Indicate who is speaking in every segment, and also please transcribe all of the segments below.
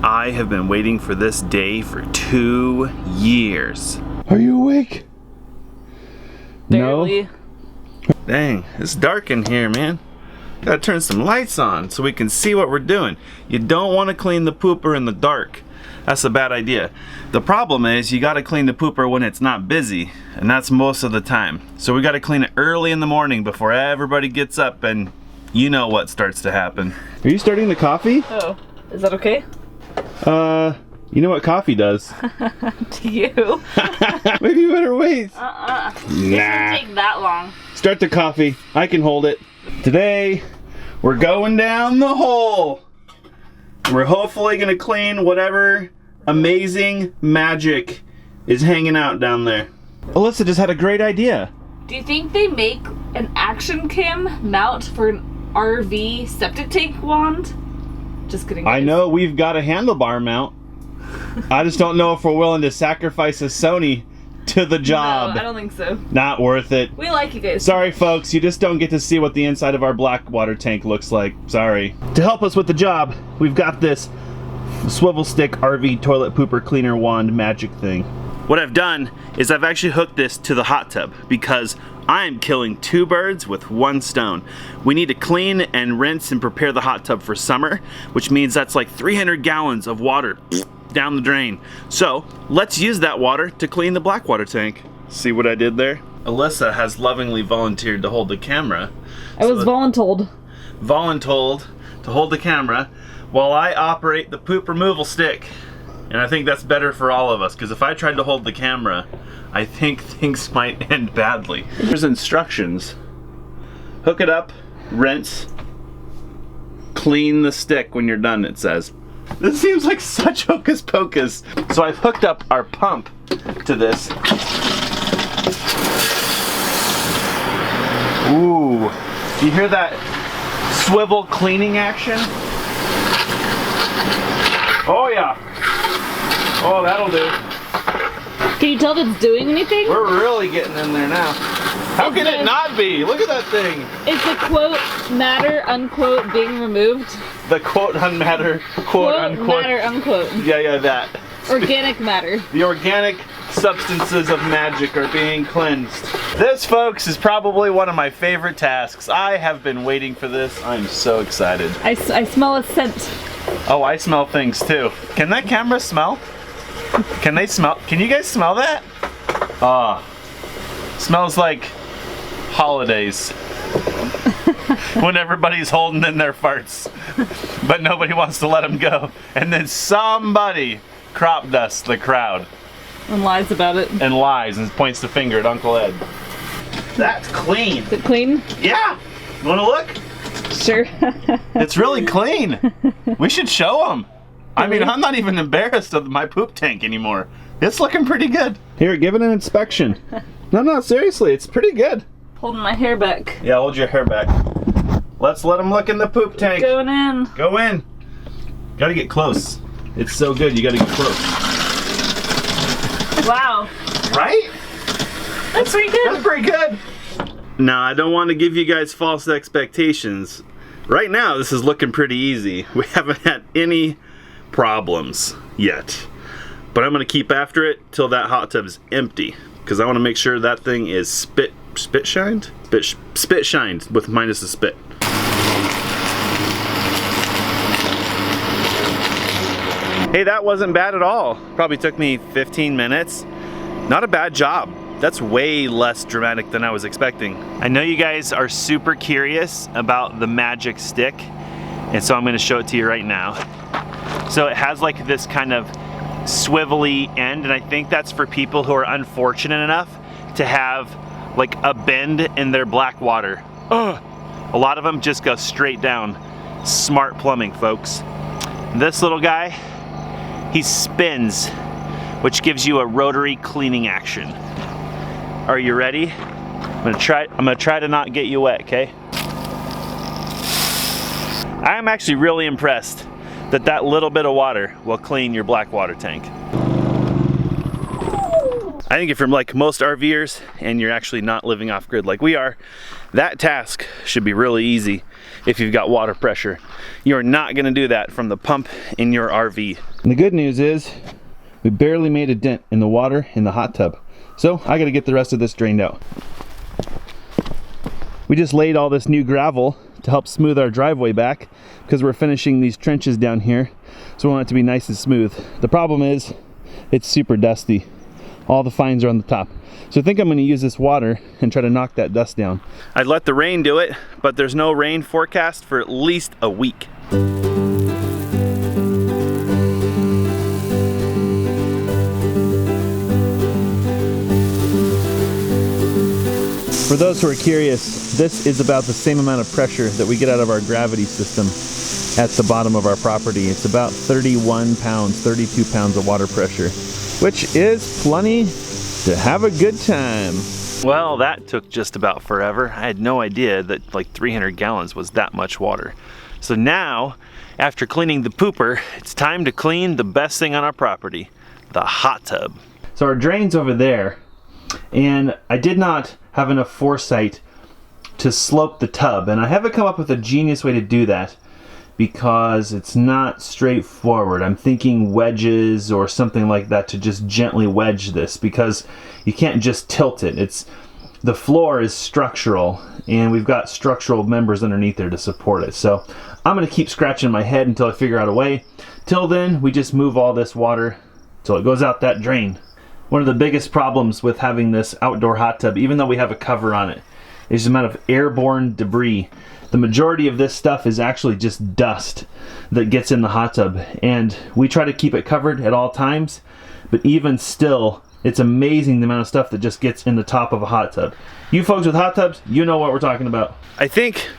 Speaker 1: I have been waiting for this day for 2 years.
Speaker 2: Are you awake?
Speaker 3: Barely.
Speaker 2: No?
Speaker 1: Dang, it's dark in here, man. Gotta turn some lights on so we can see what we're doing. You don't want to clean the pooper in the dark. That's a bad idea. The problem is you gotta clean the pooper when it's not busy, and that's most of the time. So we gotta clean it early in the morning before everybody gets up, and you know what starts to happen.
Speaker 2: Are you starting the coffee?
Speaker 3: Oh, is that okay?
Speaker 2: You know what coffee does.
Speaker 3: To you.
Speaker 2: Maybe you better wait.
Speaker 3: It
Speaker 2: Nah.
Speaker 3: doesn't take that long.
Speaker 2: Start the coffee. I can hold it. Today, we're going down the hole. We're hopefully gonna clean whatever amazing magic is hanging out down there. Alyssa just had a great idea.
Speaker 3: Do you think they make an action cam mount for an RV septic tank wand? Just kidding.
Speaker 2: I
Speaker 3: guys.
Speaker 2: know we've got a handlebar mount. I just don't know if we're willing to sacrifice a Sony to the job.
Speaker 3: No, I don't think so.
Speaker 2: Not worth it.
Speaker 3: We like you guys.
Speaker 2: Sorry folks, you just don't get to see what the inside of our black water tank looks like. Sorry. To help us with the job, we've got this swivel stick RV toilet pooper cleaner wand magic thing. What I've done is I've actually hooked this to the hot tub because I'm killing 2 birds with 1 stone. We need to clean and rinse and prepare the hot tub for summer, which means that's like 300 gallons of water down the drain. So let's use that water to clean the black water tank. See what I did there? Alyssa has lovingly volunteered to hold the camera.
Speaker 3: I was voluntold
Speaker 2: To hold the camera while I operate the poop removal stick. And I think that's better for all of us, because if I tried to hold the camera, I think things might end badly. Here's instructions. Hook it up, rinse, clean the stick when you're done, it says. This seems like such hocus pocus. So I've hooked up our pump to this. Ooh, do you hear that swivel cleaning action? Oh yeah. Oh, that'll do.
Speaker 3: Can you tell if it's doing anything?
Speaker 2: We're really getting in there now. How can it not be? Look at that thing.
Speaker 3: Is the quote matter unquote being removed?
Speaker 2: The quote unmatter, quote unquote.
Speaker 3: Matter unquote.
Speaker 2: Yeah, that.
Speaker 3: Organic matter.
Speaker 2: The organic substances of magic are being cleansed. This, folks, is probably one of my favorite tasks. I have been waiting for this. I'm so excited.
Speaker 3: I smell a scent.
Speaker 2: Oh, I smell things too. Can that camera smell? Can they smell? Can you guys smell that? Smells like holidays. When everybody's holding in their farts, but nobody wants to let them go. And then somebody crop dusts the crowd.
Speaker 3: And lies about it.
Speaker 2: And lies and points the finger at Uncle Ed. That's clean.
Speaker 3: Is it clean?
Speaker 2: Yeah. You want to look?
Speaker 3: Sure.
Speaker 2: It's really clean. We should show them. I mean, I'm not even embarrassed of my poop tank anymore. It's looking pretty good. Here, give it an inspection. No, seriously, it's pretty good.
Speaker 3: Holding my hair back.
Speaker 2: Yeah, hold your hair back. Let's let them look in the poop tank.
Speaker 3: Going in.
Speaker 2: Go in. Gotta get close. It's so good, you gotta get close.
Speaker 3: Wow.
Speaker 2: Right?
Speaker 3: That's pretty good.
Speaker 2: That's pretty good. Now, I don't want to give you guys false expectations. Right now, this is looking pretty easy. We haven't had any problems yet. But I'm gonna keep after it till that hot tub is empty, because I want to make sure that thing is spit shined with minus the spit. Hey, that wasn't bad at all. Probably took me 15 minutes. Not a bad job. That's way less dramatic than I was expecting. I know you guys are super curious about the magic stick, and so I'm gonna show it to you right now. So it has like this kind of swivelly end, and I think that's for people who are unfortunate enough to have like a bend in their black water. Ugh. A lot of them just go straight down. Smart plumbing, folks. This little guy, he spins, which gives you a rotary cleaning action. Are you ready? I'm gonna try to not get you wet, okay? I'm actually really impressed that little bit of water will clean your black water tank. I think if you're like most RVers and you're actually not living off grid like we are, that task should be really easy if you've got water pressure. You're not gonna do that from the pump in your RV.
Speaker 1: And the good news is we barely made a dent in the water in the hot tub. So I gotta get the rest of this drained out. We just laid all this new gravel to help smooth our driveway back because we're finishing these trenches down here. So we want it to be nice and smooth. The problem is it's super dusty. All the fines are on the top. So I think I'm gonna use this water and try to knock that dust down.
Speaker 2: I'd let the rain do it, but there's no rain forecast for at least a week.
Speaker 1: For those who are curious, this is about the same amount of pressure that we get out of our gravity system at the bottom of our property. It's about 31 pounds, 32 pounds of water pressure, which is plenty to have a good time.
Speaker 2: Well, that took just about forever. I had no idea that like 300 gallons was that much water. So now, after cleaning the pooper, it's time to clean the best thing on our property, the hot tub.
Speaker 1: So our drain's over there, and I did not have enough foresight to slope the tub, and I haven't come up with a genius way to do that because it's not straightforward. I'm thinking wedges or something like that to just gently wedge this, because you can't just tilt it. The floor is structural, and we've got structural members underneath there to support it. So I'm gonna keep scratching my head until I figure out a way. Till then, we just move all this water till it goes out that drain. One of the biggest problems with having this outdoor hot tub, even though we have a cover on it, is the amount of airborne debris. The majority of this stuff is actually just dust that gets in the hot tub, and we try to keep it covered at all times, but even still, it's amazing the amount of stuff that just gets in the top of a hot tub. You folks with hot tubs, you know what we're talking about.
Speaker 2: I think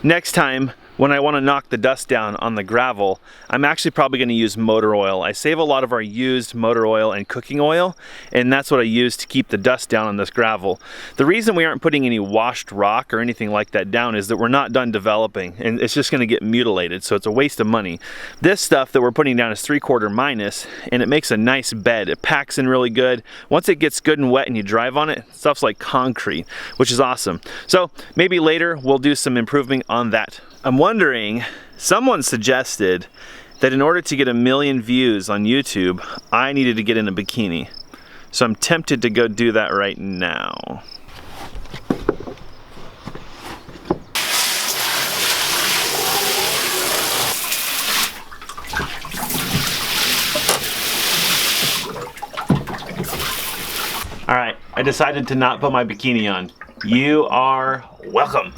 Speaker 2: next time when I want to knock the dust down on the gravel, I'm actually probably going to use motor oil. I save a lot of our used motor oil and cooking oil, and that's what I use to keep the dust down on this gravel. The reason we aren't putting any washed rock or anything like that down is that we're not done developing, and it's just going to get mutilated, so it's a waste of money. This stuff that we're putting down is 3/4 minus, and it makes a nice bed. It packs in really good. Once it gets good and wet and you drive on it, stuff's like concrete, which is awesome. So maybe later we'll do some improving on that. I'm wondering, someone suggested that in order to get 1 million views on YouTube, I needed to get in a bikini. So I'm tempted to go do that right now. All right, I decided to not put my bikini on. You are welcome.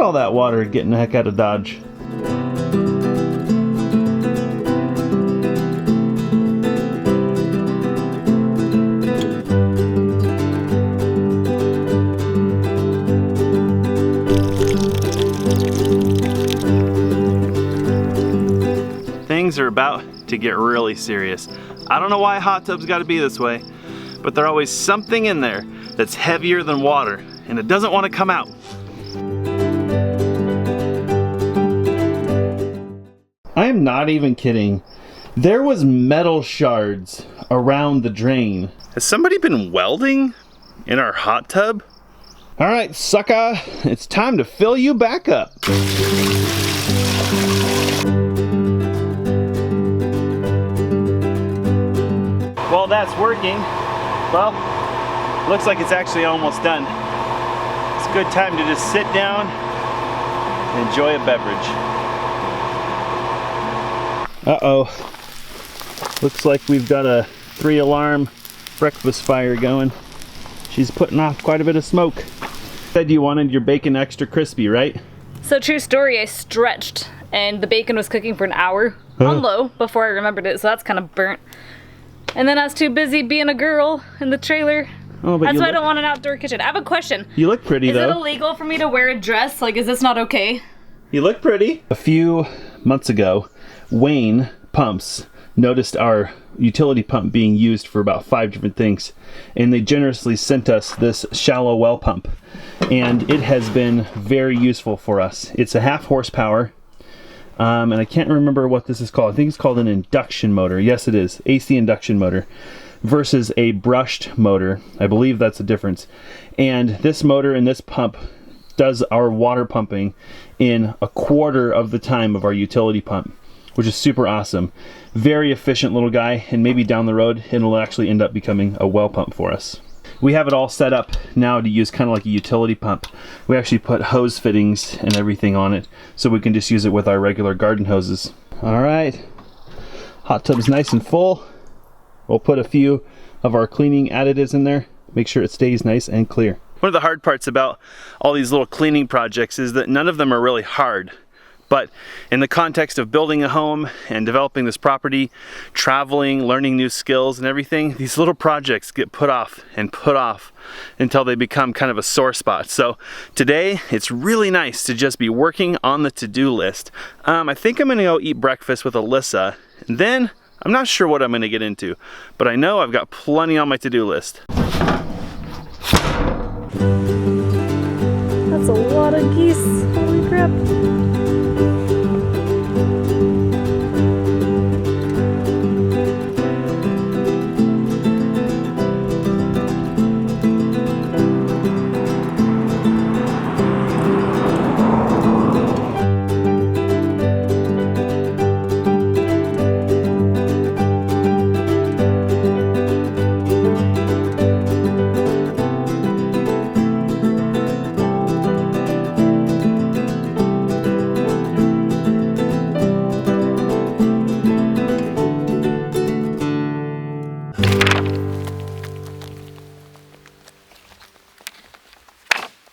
Speaker 1: All that water getting the heck out of Dodge.
Speaker 2: Things are about to get really serious. I don't know why hot tubs gotta be this way, but there's always something in there that's heavier than water, and it doesn't want to come out.
Speaker 1: I am not even kidding. There was metal shards around the drain.
Speaker 2: Has somebody been welding in our hot tub?
Speaker 1: All right, sucker, it's time to fill you back up.
Speaker 2: Well, that's working. Well, looks like it's actually almost done. It's a good time to just sit down and enjoy a beverage.
Speaker 1: Uh-oh. Looks like we've got a 3-alarm breakfast fire going. She's putting off quite a bit of smoke. Said you wanted your bacon extra crispy, right?
Speaker 3: So true story, I stretched and the bacon was cooking for an hour on low before I remembered it, so that's kind of burnt. And then I was too busy being a girl in the trailer.
Speaker 1: Oh, but
Speaker 3: that's why I don't want an outdoor kitchen. I have a question.
Speaker 1: You look pretty though.
Speaker 3: Is it illegal for me to wear a dress? Like, is this not okay?
Speaker 1: You look pretty. A few months ago, Wayne Pumps noticed our utility pump being used for about 5 different things, and they generously sent us this shallow well pump, and it has been very useful for us. It's a 1/2 horsepower, and I can't remember what this is called. I think it's called an induction motor. Yes, it is. AC induction motor versus a brushed motor. I believe that's the difference. And this motor and this pump does our water pumping in 1/4 of the time of our utility pump, which is super awesome. Very efficient little guy, and maybe down the road it'll actually end up becoming a well pump for us. We have it all set up now to use kind of like a utility pump. We actually put hose fittings and everything on it, so we can just use it with our regular garden hoses. All right, hot tub's nice and full. We'll put a few of our cleaning additives in there, make sure it stays nice and clear.
Speaker 2: One of the hard parts about all these little cleaning projects is that none of them are really hard. But in the context of building a home and developing this property, traveling, learning new skills and everything, these little projects get put off until they become kind of a sore spot. So today, it's really nice to just be working on the to-do list. I think I'm gonna go eat breakfast with Alyssa, and then I'm not sure what I'm gonna get into, but I know I've got plenty on my to-do list.
Speaker 3: That's a lot of geese. Holy crap.